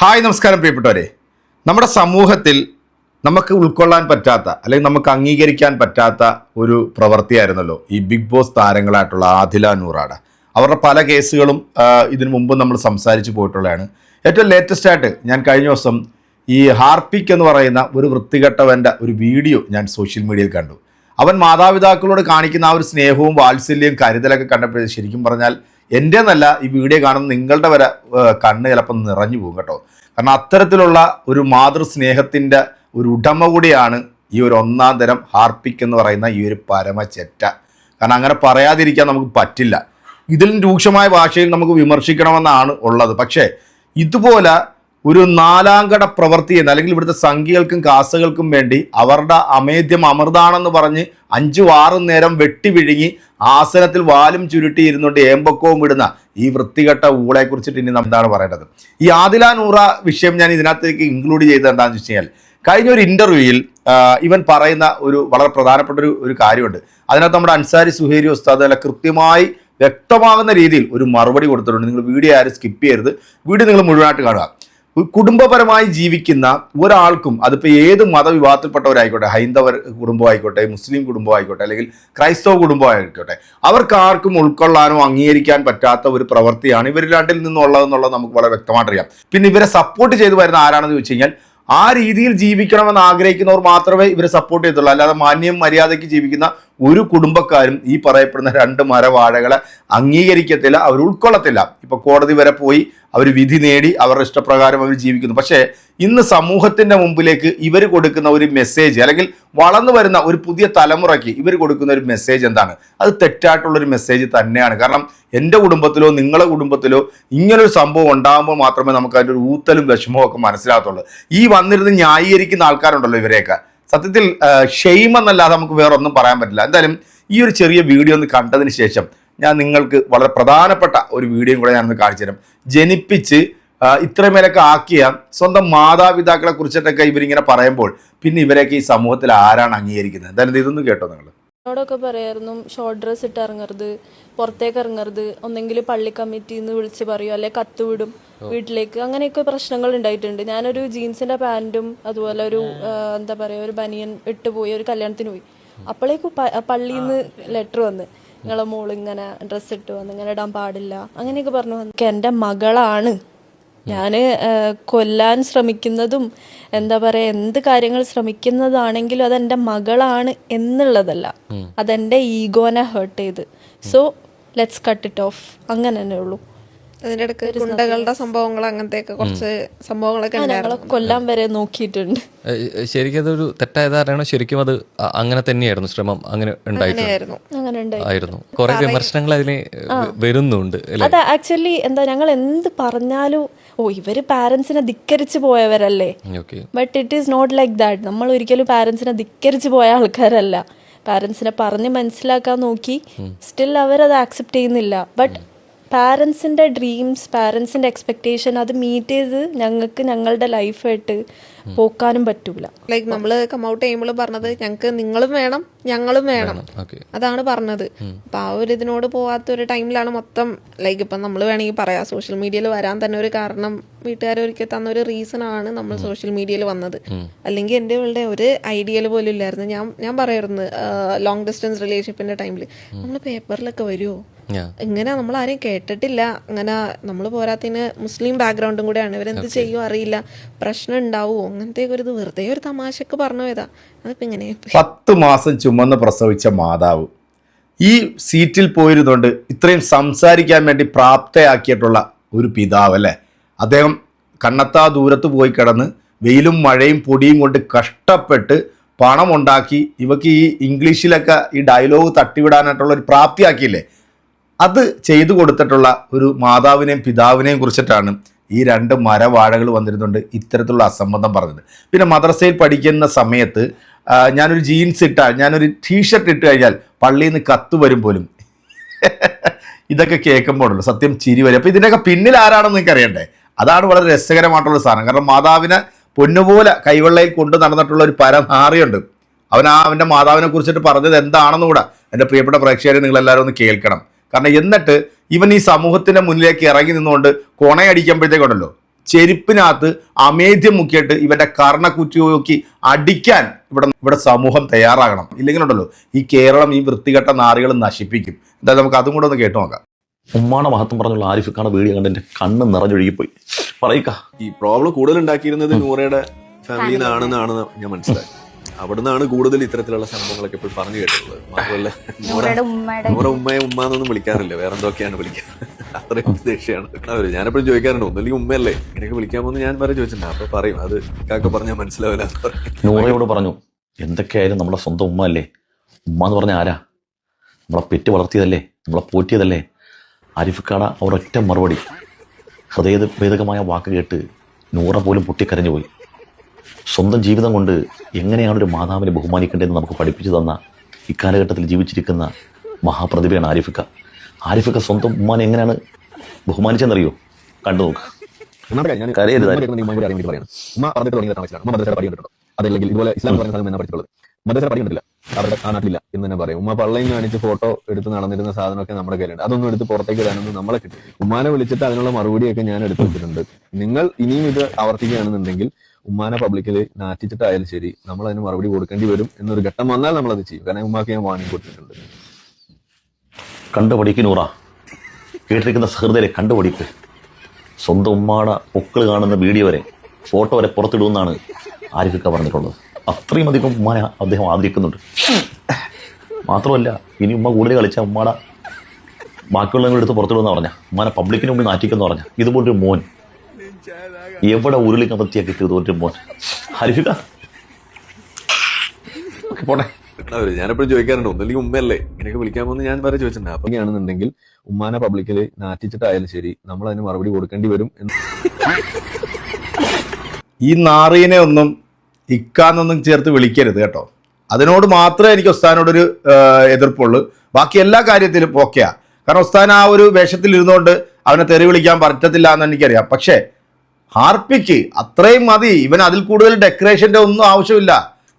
Hi നമസ്കാരം പ്രിയപ്പെട്ടവരെ. നമ്മുടെ സമൂഹത്തിൽ നമുക്ക് ഉൾക്കൊള്ളാൻ പറ്റാത്ത അല്ലെങ്കിൽ നമുക്ക് അംഗീകരിക്കാൻ പറ്റാത്ത ഒരു പ്രവൃത്തിയായിരുന്നല്ലോ ഈ ബിഗ് ബോസ് താരങ്ങളായിട്ടുള്ള ആദില നൂറാണ്. അവരുടെ പല കേസുകളും ഇതിനു മുമ്പ് നമ്മൾ സംസാരിച്ച് പോയിട്ടുള്ളതാണ്. ഏറ്റവും ലേറ്റസ്റ്റ് ആയിട്ട് ഞാൻ കഴിഞ്ഞ ദിവസം ഈ ഹാർപ്പിക് എന്ന് പറയുന്ന ഒരു വൃത്തികെട്ടവൻ്റെ ഒരു വീഡിയോ ഞാൻ സോഷ്യൽ മീഡിയയിൽ കണ്ടു. അവൻ മാതാപിതാക്കളോട് കാണിക്കുന്ന ആ ഒരു സ്നേഹവും വാത്സല്യവും കരുതലൊക്കെ കണ്ടപ്പോൾ ശരിക്കും പറഞ്ഞാൽ എൻ്റെ എന്നല്ല, ഈ വീഡിയോ കാണുന്ന നിങ്ങളുടെ വരെ കണ്ണ് ചിലപ്പോൾ നിറഞ്ഞു പോകും കേട്ടോ. കാരണം അത്തരത്തിലുള്ള ഒരു മാതൃസ്നേഹത്തിൻ്റെ ഒരു ഉടമ കൂടിയാണ് ഈ ഒരു ഒന്നാം തരം ഹാർപ്പിക് എന്ന് പറയുന്ന ഈ ഒരു പരമചെറ്റ. കാരണം അങ്ങനെ പറയാതിരിക്കാൻ നമുക്ക് പറ്റില്ല. ഇതിലും രൂക്ഷമായ ഭാഷയിൽ നമുക്ക് വിമർശിക്കണമെന്നാണ് ഉള്ളത്. പക്ഷേ ഇതുപോലെ ഒരു നാലാംകട പ്രവൃത്തി ചെയ്യുന്ന അല്ലെങ്കിൽ ഇവിടുത്തെ സംഖ്യകൾക്കും കാസുകൾക്കും വേണ്ടി അവരുടെ അമേദ്യം അമൃതാണെന്ന് പറഞ്ഞ് 5-6 നേരം വെട്ടി വിഴുങ്ങി ആസനത്തിൽ വാലും ചുരുട്ടി ഇരുന്നുകൊണ്ട് ഏമ്പക്കവും വിടുന്ന ഈ വൃത്തികെട്ട ഊളെ കുറിച്ചിട്ട് ഇനി എന്താണ് പറയേണ്ടത്? ഈ ആദില നൂറ വിഷയം ഞാൻ ഇതിനകത്തേക്ക് ഇൻക്ലൂഡ് ചെയ്തത് എന്താണെന്ന് വെച്ച് കഴിഞ്ഞാൽ, കഴിഞ്ഞ ഒരു ഇൻ്റർവ്യൂവിൽ ഇവൻ പറയുന്ന ഒരു വളരെ പ്രധാനപ്പെട്ട ഒരു കാര്യമുണ്ട്. അതിനകത്ത് നമ്മുടെ അൻസാരി സുഹേരി ഉസ്താദ് അല്ല കൃത്യമായി വ്യക്തമാകുന്ന രീതിയിൽ ഒരു മറുപടി കൊടുത്തിട്ടുണ്ട്. നിങ്ങൾ വീഡിയോ ആരും സ്കിപ്പ് ചെയ്യരുത്, വീഡിയോ നിങ്ങൾ മുഴുവനായിട്ട് കാണുക. കുടുംബപരമായി ജീവിക്കുന്ന ഒരാൾക്കും, അതിപ്പോൾ ഏത് മതവിഭാഗത്തിൽപ്പെട്ടവരായിക്കോട്ടെ, ഹൈന്ദവ കുടുംബമായിക്കോട്ടെ, മുസ്ലിം കുടുംബമായിക്കോട്ടെ, അല്ലെങ്കിൽ ക്രൈസ്തവ കുടുംബമായിക്കോട്ടെ, അവർക്കാർക്കും ഉൾക്കൊള്ളാനോ അംഗീകരിക്കാൻ പറ്റാത്ത ഒരു പ്രവൃത്തിയാണ് ഇവർ രണ്ടിൽ നിന്നുള്ളതെന്നുള്ളത് നമുക്ക് വളരെ വ്യക്തമായിട്ടറിയാം. പിന്നെ ഇവരെ സപ്പോർട്ട് ചെയ്തു വരുന്ന ആരാണെന്ന് ചോദിച്ചു കഴിഞ്ഞാൽ, ആ രീതിയിൽ ജീവിക്കണമെന്ന് ആഗ്രഹിക്കുന്നവർ മാത്രമേ ഇവരെ സപ്പോർട്ട് ചെയ്തുള്ളൂ. അല്ലാതെ മാന്യം മര്യാദയ്ക്ക് ജീവിക്കുന്ന ഒരു കുടുംബക്കാരും ഈ പറയപ്പെടുന്ന 2 മരവാഴകളെ അംഗീകരിക്കത്തില്ല, അവർ ഉൾക്കൊള്ളത്തില്ല. ഇപ്പോൾ കോടതി വരെ പോയി അവർ വിധി നേടി അവരുടെ ഇഷ്ടപ്രകാരം അവർ ജീവിക്കുന്നു. പക്ഷേ ഇന്ന് സമൂഹത്തിൻ്റെ മുമ്പിലേക്ക് ഇവർ കൊടുക്കുന്ന ഒരു മെസ്സേജ്, അല്ലെങ്കിൽ വളർന്നു വരുന്ന ഒരു പുതിയ തലമുറയ്ക്ക് ഇവർ കൊടുക്കുന്ന ഒരു മെസ്സേജ് എന്താണ്? അത് തെറ്റായിട്ടുള്ളൊരു മെസ്സേജ് തന്നെയാണ്. കാരണം എൻ്റെ കുടുംബത്തിലോ നിങ്ങളുടെ കുടുംബത്തിലോ ഇങ്ങനൊരു സംഭവം ഉണ്ടാകുമ്പോൾ മാത്രമേ നമുക്ക് അതിൻ്റെ ഒരു ഊത്തലും വിഷമവും ഒക്കെ മനസ്സിലാകത്തുള്ളൂ. ഈ വന്നിരുന്ന് ന്യായീകരിക്കുന്ന ആൾക്കാരുണ്ടല്ലോ, ഇവരെയൊക്കെ സത്യത്തിൽ ഷെയിം എന്നല്ലാതെ നമുക്ക് വേറെ ഒന്നും പറയാൻ പറ്റില്ല. എന്തായാലും ഈ ഒരു ചെറിയ വീഡിയോ ഒന്ന് കണ്ടതിന് ശേഷം ഞാൻ നിങ്ങൾക്ക് വളരെ പ്രധാനപ്പെട്ട ഒരു വീഡിയോയും കൂടെ ഞാനൊന്ന് കാണിച്ചു തരാം. ജനിപ്പിച്ച് ഇത്രമേലൊക്കെ ആക്കിയ സ്വന്തം മാതാപിതാക്കളെ കുറിച്ചിട്ടൊക്കെ ഇവരിങ്ങനെ പറയുമ്പോൾ പിന്നെ ഇവരൊക്കെ ഈ സമൂഹത്തിൽ ആരാണ് അംഗീകരിക്കുന്നത്? എന്തായാലും ഇതൊന്നും കേട്ടോ നിങ്ങൾ. എന്നോടൊക്കെ പറയായിരുന്നു ഷോർട്ട് ഡ്രസ് ഇട്ട് ഇറങ്ങരുത്, പുറത്തേക്ക് ഇറങ്ങരുത്, ഒന്നെങ്കിൽ പള്ളി കമ്മിറ്റിന്ന് വിളിച്ച് പറയും, അല്ലെ കത്ത് വിടും വീട്ടിലേക്ക്. അങ്ങനെയൊക്കെ പ്രശ്നങ്ങൾ ഉണ്ടായിട്ടുണ്ട്. ഞാനൊരു ജീൻസിന്റെ പാൻറ്റും അതുപോലെ ഒരു എന്താ പറയാ ഒരു ബനിയൻ ഇട്ട് പോയി ഒരു കല്യാണത്തിന് പോയി. അപ്പോഴേക്കും പള്ളിയിൽ നിന്ന് ലെറ്റർ വന്ന്, നിങ്ങളെ മോള് ഇങ്ങനെ ഡ്രസ്സ് ഇട്ട് വന്ന് ഇങ്ങനെ ഇടാൻ പാടില്ല അങ്ങനെയൊക്കെ പറഞ്ഞു. എൻ്റെ മകളാണ്, ഞാന് കൊല്ലാൻ ശ്രമിക്കുന്നതും എന്താ പറയാ എന്ത് കാര്യങ്ങൾ ശ്രമിക്കുന്നതാണെങ്കിലും അതെന്റെ മകളാണ് എന്നുള്ളതല്ല, അതെന്റെ ഈഗോനെ ഹേർട്ട് ചെയ്ത്. So let's cut it off. അങ്ങനെ തന്നെ ഉള്ളൂ. അതിന്റെ ഇടയ്ക്ക് ഗുണ്ടകളുടെ സംഭവങ്ങൾ അങ്ങനത്തെ കുറച്ച് സംഭവങ്ങളൊക്കെ കൊല്ലാൻ വരെ നോക്കിയിട്ടുണ്ട്. ശരിക്കും അതൊരു തെറ്റായ ധാരണ. ശരിക്കും അത് അങ്ങനെ തന്നെയായിരുന്നു ശ്രമം, അങ്ങനെ ഉണ്ടായിരുന്നു. കുറെ വിമർശനങ്ങൾ അതിന് വരുന്നുണ്ട്. അത് ആക്ച്വലി എന്താ, ഞങ്ങൾ എന്ത് പറഞ്ഞാലും ഇവര് പാരന്റ്സിനെ ധിക്കരിച്ചു പോയവരല്ലേ, but it is not like that. നമ്മൾ ഒരിക്കലും പാരന്റ്സിനെ ധിക്കരിച്ചു പോയ ആൾക്കാരല്ല. പാരന്റ്സിനെ പറഞ്ഞ് മനസ്സിലാക്കാൻ നോക്കി, സ്റ്റിൽ അവരത് ആക്സെപ്റ്റ് ചെയ്യുന്നില്ല. ബട്ട് പാരൻസിൻ്റെ ഡ്രീംസ്, പാരൻസിൻ്റെ എക്സ്പെക്ടേഷൻ അത് മീറ്റ് ചെയ്ത് ഞങ്ങൾക്ക് ഞങ്ങളുടെ ലൈഫായിട്ട് പോക്കാനും പറ്റൂല. ലൈക്ക് നമ്മള് കമൗട്ട് ചെയ്യുമ്പോൾ പറഞ്ഞത് ഞങ്ങൾക്ക് നിങ്ങളും വേണം ഞങ്ങളും വേണം, അതാണ് പറഞ്ഞത്. അപ്പൊ ആ ഒരു ഇതിനോട് പോവാത്ത ഒരു ടൈമിലാണ് മൊത്തം ലൈക്ക് ഇപ്പം നമ്മൾ വേണമെങ്കിൽ പറയാം സോഷ്യൽ മീഡിയയിൽ വരാൻ തന്നെ ഒരു കാരണം വീട്ടുകാരൊരിക്കൽ തന്ന ഒരു റീസൺ ആണ് നമ്മൾ സോഷ്യൽ മീഡിയയിൽ വന്നത്. അല്ലെങ്കിൽ എൻ്റെ ഇവളുടെ ഒരു ഐഡിയൽ പോലും ഇല്ലായിരുന്നു. ഞാൻ പറയായിരുന്നു ലോങ് ഡിസ്റ്റൻസ് റിലേഷൻഷിപ്പിന്റെ ടൈമിൽ നമ്മൾ പേപ്പറിലൊക്കെ വരുമോ ഇങ്ങനെ, നമ്മൾ ആരെയും കേട്ടിട്ടില്ല അങ്ങനെ. നമ്മൾ പോരാത്തിന് മുസ്ലിം ബാക്ക്ഗ്രൗണ്ടും കൂടെയാണ്, ഇവരെന്ത് ചെയ്യുമോ അറിയില്ല, പ്രശ്നം ഉണ്ടാവുമോ, അങ്ങനത്തെ ഒരു ഇത് വെറുതെ ഒരു തമാശക്ക് പറഞ്ഞു പോയതാ. അതിപ്പോ ഇങ്ങനെ 10 മാസം ചുമന്ന് പ്രസവിച്ച മാതാവ് ഈ സീറ്റിൽ പോയിരുന്നുകൊണ്ട് ഇത്രയും സംസാരിക്കാൻ വേണ്ടി പ്രാപ്തയാക്കിയിട്ടുള്ള ഒരു പിതാവ് അല്ലേ. അദ്ദേഹം കണ്ണത്താ ദൂരത്ത് പോയി കിടന്ന് വെയിലും മഴയും പൊടിയും കൊണ്ട് കഷ്ടപ്പെട്ട് പണമുണ്ടാക്കി ഇവക്ക് ഈ ഇംഗ്ലീഷിലൊക്കെ ഈ ഡയലോഗ് തട്ടിവിടാനായിട്ടുള്ള ഒരു പ്രാപ്തിയാക്കിയില്ലേ. അത് ചെയ്തു കൊടുത്തിട്ടുള്ള ഒരു മാതാവിനെയും പിതാവിനെയും കുറിച്ചിട്ടാണ് ഈ 2 മരവാഴകൾ വന്നിരുന്നുണ്ട് ഇത്തരത്തിലുള്ള അസംബന്ധം പറഞ്ഞത്. പിന്നെ മദ്രസയിൽ പഠിക്കുന്ന സമയത്ത് ഞാനൊരു ജീൻസ് ഇട്ടാൽ, ഞാനൊരു ടീഷർട്ട് ഇട്ട് കഴിഞ്ഞാൽ പള്ളിയിൽ നിന്ന് കത്ത് വരും പോലും. ഇതൊക്കെ കേൾക്കുമ്പോഴല്ലോ സത്യം ചിരി വരും. അപ്പോൾ ഇതിൻ്റെയൊക്കെ പിന്നിൽ ആരാണെന്ന് നിങ്ങൾക്ക് അറിയണ്ടേ? അതാണ് വളരെ രസകരമായിട്ടുള്ള സാധനം. കാരണം മാതാവിനെ പൊന്നുപോലെ കൈവെള്ളയിൽ കൊണ്ട് നടന്നിട്ടുള്ള ഒരു പരനാറിയുണ്ട്. അവൻ്റെ മാതാവിനെ കുറിച്ചിട്ട് പറഞ്ഞത് എന്താണെന്നുകൂടെ എൻ്റെ പ്രിയപ്പെട്ട പ്രേക്ഷകരെ നിങ്ങളെല്ലാവരും ഒന്ന് കേൾക്കണം. കാരണം എന്നിട്ട് ഇവൻ ഈ സമൂഹത്തിൻ്റെ മുന്നിലേക്ക് ഇറങ്ങി നിന്നുകൊണ്ട് കൊണയടിക്കുമ്പോഴത്തേക്കുണ്ടല്ലോ ചെരുപ്പിനകത്ത് അമേദ്യം മുക്കിയിട്ട് ഇവന്റെ കർണക്കുറ്റി നോക്കി അടിക്കാൻ ഇവിടെ സമൂഹം തയ്യാറാകണം. ഇല്ലെങ്കിലുണ്ടല്ലോ ഈ കേരളം ഈ വൃത്തികെട്ട നാറികൾ നശിപ്പിക്കും. എന്തായാലും നമുക്ക് അതും കൂടെ ഒന്ന് കേട്ടു നോക്കാം. ഉമ്മാടെ മഹത്വം പറഞ്ഞുള്ള ആരിഫിക്കാണ് വീഡിയോ കണ്ട് എന്റെ കണ്ണ് നിറഞ്ഞൊഴുകിപ്പോയി. പറയുക, ഈ പ്രോബ്ലം കൂടുതൽ ഉണ്ടാക്കിയിരുന്നത് നൂറയുടെ ഫാമിലിയിൽ നിന്നാണെന്നാണ് ഞാൻ മനസ്സിലാക്കി. അവിടുന്നാണ് കൂടുതൽ ഇത്തരത്തിലുള്ള സംഭവങ്ങളൊക്കെ ഇപ്പോൾ പറഞ്ഞു കേട്ടിട്ടുള്ളത്. മാത്രമല്ല നൂറ ഉമ്മയെ ഉമ്മ എന്നൊന്നും വിളിക്കാറില്ല, വേറെ എന്തൊക്കെയാണ് വിളിക്കുന്നത്. അത്രയും ദേഷ്യമാണ്. ഞാനെപ്പോഴും ചോദിക്കാറുണ്ട്, ഒന്നല്ലെങ്കിൽ ഉമ്മയല്ലേ ഇങ്ങനെയൊക്കെ വിളിക്കാമെന്ന് ഞാൻ വരെ ചോദിച്ചിട്ടുണ്ട്. അപ്പൊ പറയും അത് കാക്ക പറഞ്ഞാൽ മനസ്സിലാവില്ല. നൂറയോട് പറഞ്ഞു, എന്തൊക്കെയായാലും നമ്മുടെ സ്വന്തം ഉമ്മ അല്ലേ. ഉമ്മ എന്ന് പറഞ്ഞ ആരാ? നമ്മളെ പെറ്റ് വളർത്തിയതല്ലേ, നമ്മളെ പോറ്റിയതല്ലേ. ആരിഫിക്കാട ഒരൊറ്റ മറുപടി, ഹൃദയഭേദകമായ വാക്ക് കേട്ട് നൂറ പോലും പൊട്ടിക്കരഞ്ഞു പോയി. സ്വന്തം ജീവിതം കൊണ്ട് എങ്ങനെയാണ് ഒരു മാതാവിനെ ബഹുമാനിക്കേണ്ടതെന്ന് നമുക്ക് പഠിപ്പിച്ചു തന്ന ഇക്കാലഘട്ടത്തിൽ ജീവിച്ചിരിക്കുന്ന മഹാപ്രതിഭയാണ് ആരിഫിക്ക. ആരിഫിക്ക സ്വന്തം ഉമ്മാനെ എങ്ങനെയാണ് ബഹുമാനിച്ചെന്നറിയോ? കണ്ടു നോക്ക്. അതല്ലെങ്കിൽ ഇതുപോലെ ഇസ്ലാം പറയുന്ന പഠിച്ചിട്ടുള്ളത് മദ്രസ പഠിക്കണ്ടില്ല, അവരുടെ ആ നാട്ടിലില്ല എന്ന് തന്നെ പറയും. ഉമ്മ പള്ളയും കാണിച്ച് ഫോട്ടോ എടുത്ത് നടന്നിരുന്ന സാധനമൊക്കെ നമ്മുടെ കയ്യിലുണ്ട്. അതൊന്നും എടുത്ത് പുറത്തേക്ക് ഇടാനൊന്നും നമ്മളെ കിട്ടും. ഉമ്മാനെ വിളിച്ചിട്ട് അതിനുള്ള മറുപടിയൊക്കെ ഞാൻ എടുത്തു വെച്ചിട്ടുണ്ട്. നിങ്ങൾ ഇനിയും ഇത് ആവർത്തിക്കുകയാണെന്നുണ്ടെങ്കിൽ ഉമ്മാനെ പബ്ലിക്കിൽ നാറ്റിച്ചിട്ടായാലും ശരി നമ്മൾ അതിന് മറുപടി കൊടുക്കേണ്ടി വരും എന്നൊരു ഘട്ടം വന്നാൽ നമ്മളത് ചെയ്യും. കാരണം ഉമ്മാക്ക് ഞാൻ വാണിംഗ് കൊടുത്തിട്ടുണ്ട്. കണ്ടുപഠിക്ക് നൂറ, കേട്ടിരിക്കുന്ന സഹൃദയരെ കണ്ടുപഠിക്ക്. സ്വന്തം ഉമ്മാടെ പൊക്കിൾ കാണുന്ന വീഡിയോ വരെ ഫോട്ടോ വരെ പുറത്തിടുമെന്നാണ് ആരിഫിക്ക പറഞ്ഞിട്ടുള്ളത്. അത്രയും അധികം ഉമ്മാനെ അദ്ദേഹം ആദരിക്കുന്നുണ്ട്. മാത്രമല്ല, ഇനി ഉമ്മ കൂടുതൽ കളിച്ച ഉമ്മാടെ ബാക്കിയുള്ളവരുടെ അടുത്ത് പുറത്തിടുമെന്ന് പറഞ്ഞ ഉമ്മാനെ പബ്ലിക്കിന് മുമ്പിൽ നാറ്റിക്കെന്ന് പറഞ്ഞ ഇതുപോലൊരു മോൻ എവിടെ ഉരുളി കമത്തിയാ കിട്ടിയത്? ഒരു മോൻ. ആരിഫിക്ക പോട്ടെ. ഞാനെപ്പോഴും ചോദിക്കാറുണ്ട്, ഒന്നല്ലെങ്കിൽ ഉമ്മയല്ലേ ഇങ്ങനെയൊക്കെ വിളിക്കാമെന്ന് ഞാൻ വരെ ചോദിച്ചിട്ടുണ്ട്. അപ്പൊ ആണെന്നുണ്ടെങ്കിൽ ഉമ്മാനെ പബ്ലിക്കിൽ നാറ്റിച്ചിട്ടായാലും ശരി നമ്മൾ അതിന് മറുപടി കൊടുക്കേണ്ടി വരും. ഈ നാറിയനെ ഒന്നും ഇക്കാന്നൊന്നും ചേർത്ത് വിളിക്കരുത് കേട്ടോ. അതിനോട് മാത്രമേ എനിക്ക് ഉസ്താദിനോടൊരു എതിർപ്പുള്ളൂ. ബാക്കി എല്ലാ കാര്യത്തിലും ഓക്കെയാ. കാരണം ഉസ്താൻ ആ ഒരു വേഷത്തിൽ ഇരുന്നുകൊണ്ട് അവനെ തെറി വിളിക്കാൻ പറ്റത്തില്ല എന്ന് എനിക്കറിയാം. പക്ഷേ ഹാർപ്പിക്ക് അത്രയും മതി. ഇവൻ അതിൽ കൂടുതൽ ഡെക്കറേഷൻ്റെ ഒന്നും ആവശ്യമില്ല.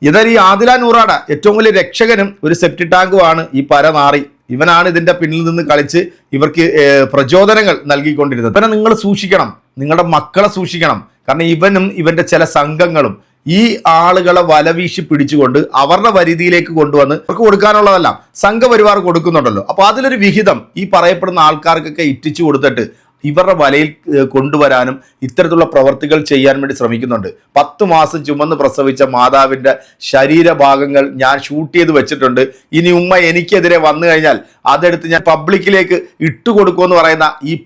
ഇതായാലും ഈ ആദില നൂറാട ഏറ്റവും വലിയ രക്ഷകനും ഒരു സെപ്റ്റി ടാങ്കുമാണ് ഈ പരനാറി. ഇവനാണ് ഇതിന്റെ പിന്നിൽ നിന്ന് കളിച്ച് ഇവർക്ക് പ്രചോദനങ്ങൾ നൽകിക്കൊണ്ടിരുന്നത്. ഇവനെ നിങ്ങൾ സൂക്ഷിക്കണം, നിങ്ങളുടെ മക്കളെ സൂക്ഷിക്കണം. കാരണം ഇവനും ഇവന്റെ ചില സംഘങ്ങളും ഈ ആളുകളെ വലവീശി പിടിച്ചുകൊണ്ട് അവരുടെ പരിധിയിലേക്ക് കൊണ്ടുവന്ന് അവർക്ക് കൊടുക്കാനുള്ളതെല്ലാം സംഘപരിവാർ കൊടുക്കുന്നുണ്ടല്ലോ. അപ്പോൾ അതിലൊരു വിഹിതം ഈ പറയപ്പെടുന്ന ആൾക്കാർക്കൊക്കെ ഇറ്റിച്ചു കൊടുത്തിട്ട് ഇവരുടെ വലയിൽ കൊണ്ടുവരാനും ഇത്തരത്തിലുള്ള പ്രവർത്തികൾ ചെയ്യാൻ വേണ്ടി ശ്രമിക്കുന്നുണ്ട്. 10 മാസം ചുമന്ന് പ്രസവിച്ച മാതാവിൻ്റെ ശരീരഭാഗങ്ങൾ ഞാൻ ഷൂട്ട് ചെയ്ത് വെച്ചിട്ടുണ്ട്. ഇനി ഉമ്മ എനിക്കെതിരെ വന്നു കഴിഞ്ഞാൽ അതെടുത്ത് ഞാൻ പബ്ലിക്കിലേക്ക് ഇട്ടുകൊടുക്കുമെന്ന് പറയുന്ന ഈ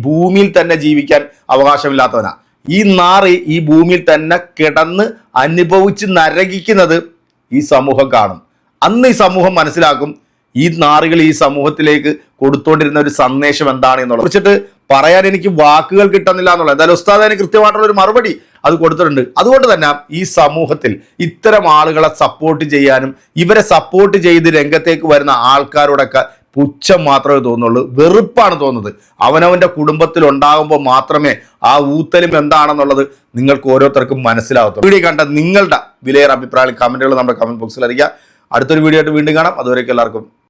ഭൂമിയിൽ തന്നെ ജീവിക്കാൻ അവകാശമില്ലാത്തവനാ. ഈ നാറി ഈ ഭൂമിയിൽ തന്നെ കിടന്ന് അനുഭവിച്ച് നരകിക്കുന്നത് ഈ സമൂഹം കാണും. അന്ന് ഈ സമൂഹം മനസ്സിലാക്കും ഈ നാറികൾ ഈ സമൂഹത്തിലേക്ക് കൊടുത്തോണ്ടിരുന്ന ഒരു സന്ദേശം എന്താണ് എന്നുള്ളത്. കുറിച്ചിട്ട് പറയാൻ എനിക്ക് വാക്കുകൾ കിട്ടുന്നില്ല എന്നുള്ളത്. എന്തായാലും ഉസ്താദ് അതിന് കൃത്യമായിട്ടുള്ള ഒരു മറുപടി അത് കൊടുത്തിട്ടുണ്ട്. അതുകൊണ്ട് തന്നെ ഈ സമൂഹത്തിൽ ഇത്തരം ആളുകളെ സപ്പോർട്ട് ചെയ്യാനും ഇവരെ സപ്പോർട്ട് ചെയ്ത് രംഗത്തേക്ക് വരുന്ന ആൾക്കാരോടൊക്കെ പുച്ഛം മാത്രമേ തോന്നുള്ളൂ, വെറുപ്പാണ് തോന്നുന്നത്. അവനവൻ്റെ കുടുംബത്തിൽ ഉണ്ടാകുമ്പോൾ മാത്രമേ ആ ഊത്തലും എന്താണെന്നുള്ളത് നിങ്ങൾക്ക് ഓരോരുത്തർക്കും മനസ്സിലാകത്തുള്ളൂ. വീഡിയോ കണ്ട നിങ്ങളുടെ വിലയേറെ അഭിപ്രായങ്ങൾ കമൻറ്റുകൾ നമ്മുടെ കമൻറ്റ് ബോക്സിൽ അറിയിക്കുക. അടുത്തൊരു വീഡിയോ ആയിട്ട് വീണ്ടും കാണാം. അതുവരേക്കും എല്ലാവർക്കും